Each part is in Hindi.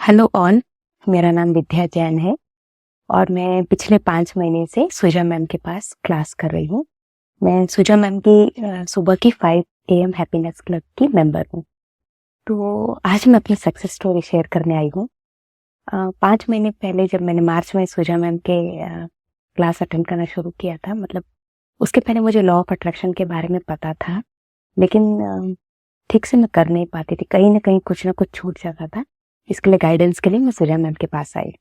Hello all. मेरा नाम विद्या जैन है और मैं पिछले 5 महीने से सुजा मैम के पास क्लास कर रही हूँ। मैं सुजा मैम की सुबह की 5 AM हैप्पीनेस क्लब की मेंबर हूँ। तो आज मैं अपनी सक्सेस स्टोरी शेयर करने आई हूँ। 5 महीने पहले जब मैंने मार्च में सुजा मैम के क्लास अटेंड करना शुरू किया था, मतलब उसके पहले मुझे लॉ ऑफ अट्रैक्शन के बारे में पता था, लेकिन ठीक से मैं कर नहीं पाती थी। कहीं ना कहीं कुछ ना कुछ छूट जाता था। इसके लिए गाइडेंस के लिए मैं सुजा मैम के पास आई।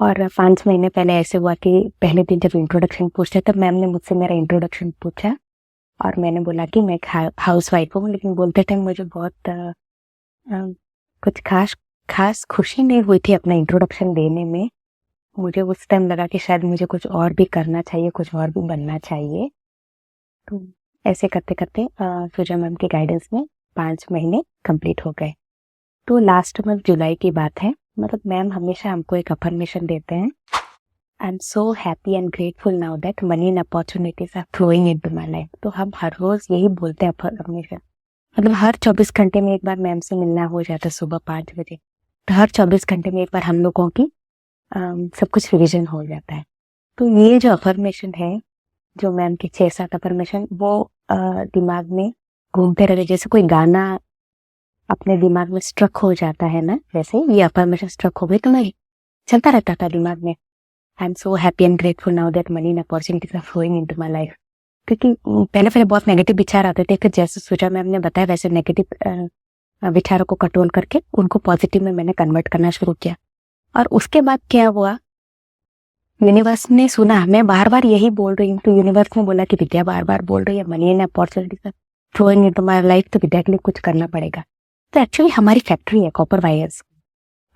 और 5 महीने पहले ऐसे हुआ कि पहले दिन जब इंट्रोडक्शन पूछते तब मैम ने मुझसे मेरा इंट्रोडक्शन पूछा और मैंने बोला कि मैं हाउस वाइफ हूँ, लेकिन बोलते टाइम मुझे बहुत कुछ खास खुशी नहीं हुई थी अपना इंट्रोडक्शन देने में। मुझे उस टाइम लगा कि शायद मुझे कुछ और भी करना चाहिए, कुछ और भी बनना चाहिए। तो ऐसे करते करते सुजा मैम के गाइडेंस में 5 महीने कंप्लीट हो गए। तो लास्ट मंथ जुलाई की बात है। मतलब मैम हमेशा हमको एक अफर्मेशन देते हैं, I am so happy and grateful now that money and opportunities are flowing into my life. तो हम हर रोज यही बोलते हैं अफर्मेशन। मतलब हर 24 घंटे में एक बार मैम से मिलना हो जाता है सुबह 5 बजे। तो हर 24 घंटे में एक बार हम लोगों की सब कुछ रिविजन हो जाता है। तो ये जो अफर्मेशन है, जो मैम की 6-7 अफर्मेशन, वो दिमाग में घूमते रहते, जैसे कोई गाना अपने दिमाग में स्ट्रक हो जाता है ना, वैसे ये अफर्मेशन स्ट्रक हो गई तो मैं चलता रहता था दिमाग में। I am so happy and grateful now that money and opportunities are flowing into my life. क्योंकि पहले बहुत नेगेटिव विचार आते थे, फिर जैसे सुजा मैम ने बताया वैसे नेगेटिव विचारों को कंट्रोल करके उनको पॉजिटिव में मैंने कन्वर्ट करना शुरू किया। और उसके बाद क्या हुआ, यूनिवर्स ने सुना मैं बार बार यही बोल रही हूँ, तो यूनिवर्स ने बोला कि विद्या बार बार बोल रही है money and opportunities are flowing into my life, तो विद्या के लिए कुछ करना पड़ेगा। तो एक्चुअली हमारी फैक्ट्री है कॉपर वायर्स।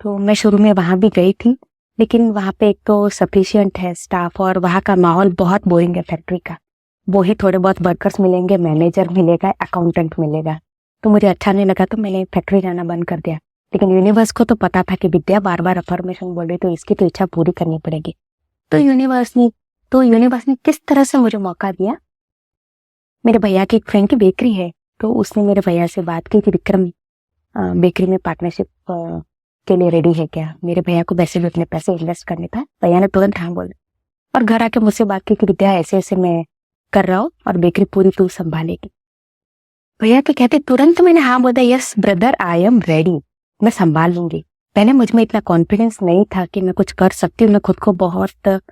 तो मैं शुरू में वहां भी गई थी, लेकिन वहां पे एक तो सफिशिएंट है स्टाफ और वहां का माहौल बहुत बोरिंग है फैक्ट्री का। वो ही थोड़े बहुत वर्कर्स मिलेंगे, मैनेजर मिलेगा, अकाउंटेंट मिलेगा। तो मुझे अच्छा नहीं लगा, तो मैंने फैक्ट्री जाना बंद कर दिया। लेकिन यूनिवर्स को तो पता था कि विद्या बार बार अफर्मेशन बोल रही, तो इसकी तो इच्छा पूरी करनी पड़ेगी। तो यूनिवर्स ने किस तरह से मुझे मौका दिया। मेरे भैया की एक फ्रेंड की बेकरी है, तो उसने मेरे भैया से बात की कि विक्रम बेकरी में पार्टनरशिप के लिए रेडी है क्या। मेरे भैया को वैसे भी अपने पैसे इन्वेस्ट करने था। भैया ने तुरंत हाँ बोला और घर आके मुझसे बात की कि विद्या ऐसे ऐसे मैं कर रहा हूँ और बेकरी पूरी तू संभालेगी। भैया के कहते तुरंत मैंने हाँ बोला, yes brother I am ready, मैं संभाल लूंगी। पहले मुझ में इतना कॉन्फिडेंस नहीं था कि मैं कुछ कर सकती हूँ। मैं खुद को बहुत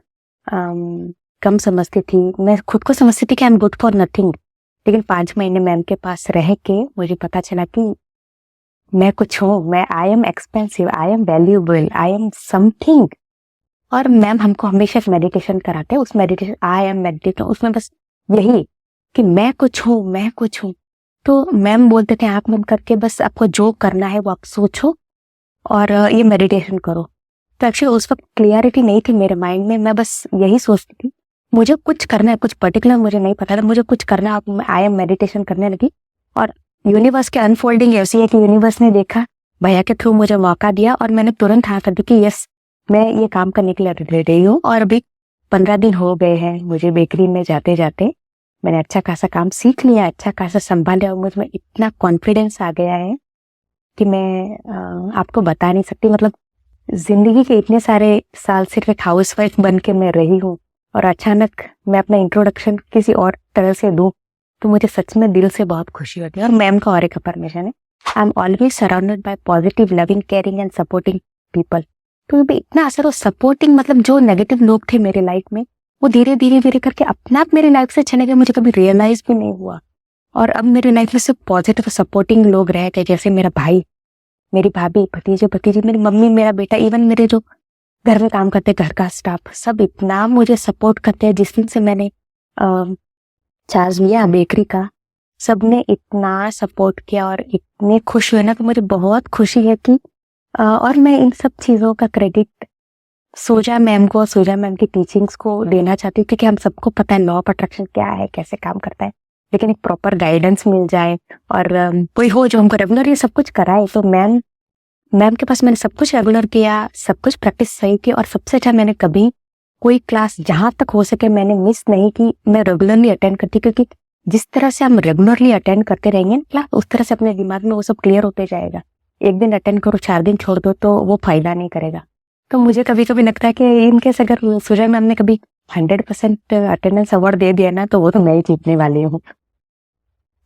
कम समझती थी। मैं खुद को समझती थी कि I am good for nothing. लेकिन 5 महीने मैम के पास रह के मुझे पता चला कि मैं कुछ हूँ, मैं I am expensive, I am valuable, I am something. और मैम हमको हमेशा मेडिटेशन कराते हैं। उस मेडिटेशन आई एम मेडिटेशन, उसमें बस यही कि मैं कुछ हूँ, मैं कुछ हूँ। तो मैम बोलते थे आंख बंद करके बस आपको जो करना है वो आप सोचो और ये मेडिटेशन करो। तो एक्चुअली उस वक्त क्लियरिटी नहीं थी मेरे माइंड में। मैं बस यही सोचती थी मुझे कुछ करना है, कुछ पर्टिकुलर मुझे नहीं पता था, मुझे कुछ करना है। आई एम मेडिटेशन करने लगी और यूनिवर्स के अनफोल्डिंग ऐसी है कि यूनिवर्स ने देखा, भैया के थ्रू मुझे मौका दिया और मैंने तुरंत हाँ कर दी कि यस मैं ये काम करने के लिए रेडी हूँ। और अभी 15 दिन हो गए हैं मुझे बेकरी में जाते जाते। मैंने अच्छा खासा काम सीख लिया, अच्छा खासा संभाल लिया और मुझ में इतना कॉन्फिडेंस आ गया है कि मैं आपको बता नहीं सकती। मतलब जिंदगी के इतने सारे साल सिर्फ एक हाउस वाइफ बन के मैं रही हूँ और अचानक मैं अपना इंट्रोडक्शन किसी और तरह से दूं, तो मुझे सच में दिल से बहुत खुशी होती है। और मैम का और एक अफर्मेशन है, I am always surrounded by positive, loving, caring and supporting people. तो भी इतना असर हो सपोर्टिंग, मतलब जो नेगेटिव लोग थे मेरे लाइफ में वो धीरे धीरे करके अपना आप मेरी लाइफ से चले गए, मुझे कभी रियलाइज भी नहीं हुआ। और अब मेरी लाइफ में सिर्फ पॉजिटिव सपोर्टिंग लोग रह गए, जैसे मेरा भाई, मेरी भाभी, भतीजी, मेरी मम्मी, मेरा बेटा, इवन मेरे जो घर में काम करते घर का स्टाफ, सब इतना मुझे सपोर्ट करते हैं। जिस दिन से मैंने चार्ज लिया बेकरी का, सबने इतना सपोर्ट किया और इतने खुश हुए ना, तो मुझे बहुत खुशी है कि और मैं इन सब चीजों का क्रेडिट सुजा मैम को, सुजा मैम की टीचिंग्स को देना चाहती हूँ। क्योंकि हम सबको पता है लॉ ऑफ अट्रैक्शन क्या है, कैसे काम करता है, लेकिन एक प्रॉपर गाइडेंस मिल जाए और कोई हो जो हमको रेगुलर ये सब कुछ कराए। तो मैम के पास मैंने सब कुछ रेगुलर किया, सब कुछ प्रैक्टिस सही की और सबसे अच्छा मैंने कभी कोई क्लास जहां तक हो सके मैंने मिस नहीं की। मैं रेगुलरली अटेंड करती, क्योंकि जिस तरह से हम रेगुलरली अटेंड करते रहेंगे क्लास, उस तरह से अपने दिमाग में वो सब क्लियर होते जाएगा। एक दिन अटेंड करो 4 दिन छोड़ दो तो वो फायदा नहीं करेगा। तो मुझे कभी कभी लगता है कि इनकेस अगर सुजय मैम ने कभी 100% अटेंडेंस अवार्ड दे दिया ना तो वो तो मैं ही जीतने वाली हूँ।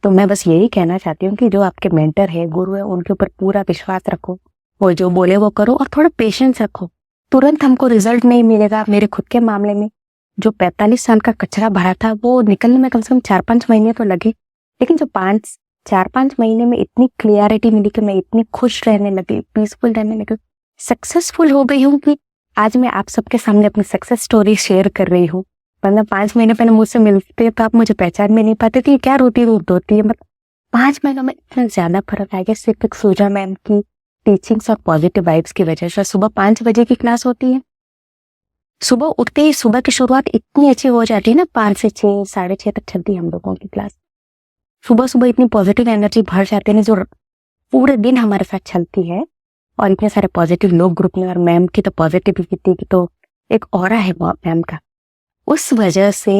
तो मैं बस यही कहना चाहती हूँ कि जो आपके मेंटर है, गुरु है, उनके ऊपर पूरा विश्वास रखो, वो जो बोले वो करो और थोड़ा पेशेंस रखो। तुरंत हमको रिजल्ट नहीं मिलेगा। मेरे खुद के मामले में जो 45 साल का कचरा भरा था वो निकलने में कम से कम 4-5 महीने तो लगे, लेकिन जो 4-5 महीने में इतनी क्लियरिटी मिली कि मैं इतनी खुश रहने लगी, पीसफुल रहने लगी, सक्सेसफुल हो गई हूँ कि आज मैं आप सबके सामने अपनी सक्सेस स्टोरी शेयर कर रही हूँ। मतलब 5 महीने पहले मुझसे मिलते तो आप मुझे पहचान में नहीं पाते थे, क्या रोती होती है। मतलब 5 महीनों में इतना ज्यादा फर्क आ गया सिर्फ एक सुजा मैम की टीचिंग्स और पॉजिटिव वाइब्स की वजह से। सुबह 5 बजे की क्लास होती है, सुबह उठते ही सुबह की शुरुआत इतनी अच्छी हो जाती है ना, 5 से 6, 6:30 तक चलती है हम लोगों की क्लास। सुबह सुबह इतनी पॉजिटिव एनर्जी भर जाती है ना, जो पूरे दिन हमारे साथ चलती है। और इतने सारे पॉजिटिव लोग ग्रुप में, और मैम की तो पॉजिटिविटी की तो एक ऑरा है मैम का। उस वजह से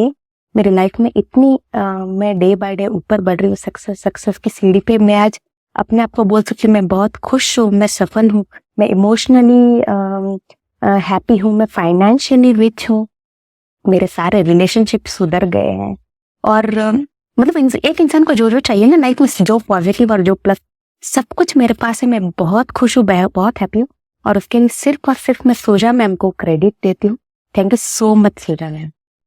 मेरी लाइफ में इतनी मैं डे बाय डे ऊपर बढ़ रही हूँ सक्सेस की सीढ़ी पे। मैं आज अपने आप को बोल सकती हूँ मैं बहुत खुश हूँ, मैं सफल हूँ, मैं इमोशनली हैप्पी हूँ, मैं फाइनेंशियली रिच हूँ, मेरे सारे रिलेशनशिप सुधर गए हैं। और मतलब एक इंसान को जो जो चाहिए ना लाइफ में, जो पॉजिटिव और जो प्लस, सब कुछ मेरे पास है। मैं बहुत खुश हूँ, बहुत हैप्पी हूँ, और उसके लिए सिर्फ और सिर्फ मैं सुजा मैम को क्रेडिट देती हूँ। Thank you so much Suja ma'am.